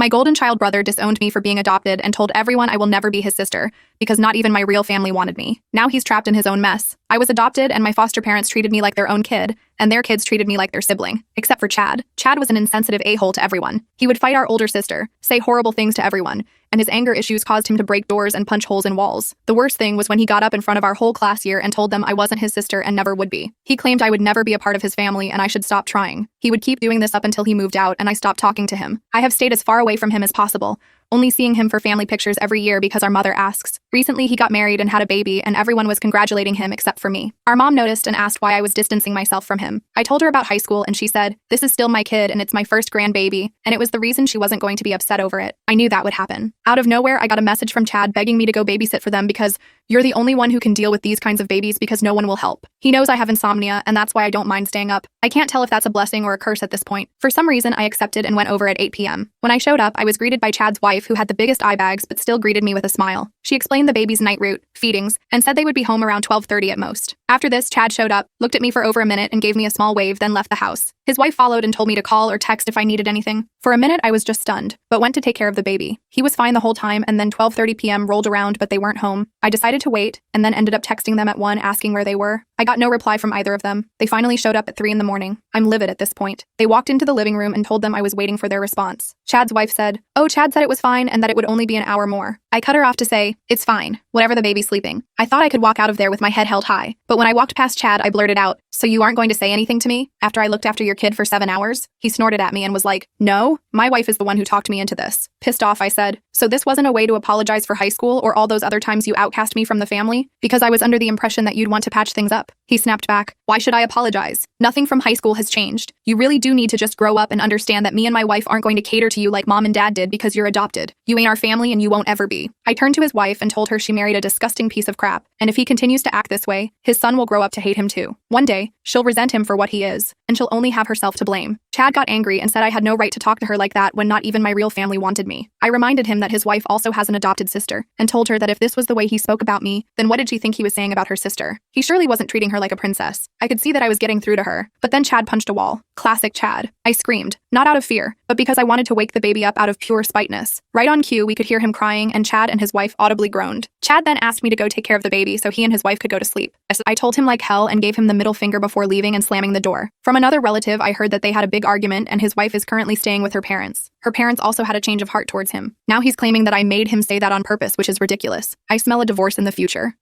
My golden child brother disowned me for being adopted and told everyone I will never be his sister, because not even my real family wanted me. Now he's trapped in his own mess. I was adopted and my foster parents treated me like their own kid, and their kids treated me like their sibling. Except for Chad. Chad was an insensitive a-hole to everyone. He would fight our older sister, say horrible things to everyone, and his anger issues caused him to break doors and punch holes in walls. The worst thing was when he got up in front of our whole class year and told them I wasn't his sister and never would be. He claimed I would never be a part of his family and I should stop trying. He would keep doing this up until he moved out and I stopped talking to him. I have stayed as far away from him as possible, only seeing him for family pictures every year because our mother asks. Recently, he got married and had a baby, and everyone was congratulating him except for me. Our mom noticed and asked why I was distancing myself from him. I told her about high school, and she said, "This is still my kid, and it's my first grandbaby," and it was the reason she wasn't going to be upset over it. I knew that would happen. Out of nowhere, I got a message from Chad begging me to go babysit for them because you're the only one who can deal with these kinds of babies because no one will help. He knows I have insomnia, and that's why I don't mind staying up. I can't tell if that's a blessing or a curse at this point. For some reason, I accepted and went over at 8 p.m. When I showed up, I was greeted by Chad's wife, who had the biggest eye bags but still greeted me with a smile. She explained the baby's night route, feedings, and said they would be home around 12:30 at most. After this, Chad showed up, looked at me for over a minute and gave me a small wave, then left the house. His wife followed and told me to call or text if I needed anything. For a minute, I was just stunned, but went to take care of the baby. He was fine the whole time, and then 12:30 p.m. rolled around, but they weren't home. I decided to wait, and then ended up texting them at 1 asking where they were. I got no reply from either of them. They finally showed up at 3 in the morning. I'm livid at this point. They walked into the living room and told them I was waiting for their response. Chad's wife said, "Oh, Chad said it was fine and that it would only be an hour more." I cut her off to say, "It's fine, whatever the baby's sleeping." I thought I could walk out of there with my head held high, but when I walked past Chad, I blurted out, "So you aren't going to say anything to me after I looked after your kid for 7 hours?" He snorted at me and was like, "No, my wife is the one who talked me into this." Pissed off, I said, "So this wasn't a way to apologize for high school or all those other times you outcast me from the family? Because I was under the impression that you'd want to patch things up." He snapped back, "Why should I apologize? Nothing from high school has changed. You really do need to just grow up and understand that me and my wife aren't going to cater to you like mom and dad did because you're adopted. You ain't our family and you won't ever be." I turned to his wife and told her she married a disgusting piece of crap, and if he continues to act this way, his son will grow up to hate him too. One day, she'll resent him for what he is, and she'll only have herself to blame. Chad got angry and said I had no right to talk to her like that when not even my real family wanted me. I reminded him that his wife also has an adopted sister, and told her that if this was the way he spoke about me, then what did she think he was saying about her sister? He surely wasn't treating her like a princess. I could see that I was getting through to her, but then Chad punched a wall. Classic Chad. I screamed, not out of fear, but because I wanted to wake the baby up out of pure spiteness. Right on cue, we could hear him crying, and Chad and his wife audibly groaned. Chad then asked me to go take care of the baby so he and his wife could go to sleep. I told him like hell and gave him the middle finger before leaving and slamming the door. From another relative, I heard that they had a big argument and his wife is currently staying with her parents. Her parents also had a change of heart towards him. Now he's claiming that I made him say that on purpose, which is ridiculous. I smell a divorce in the future.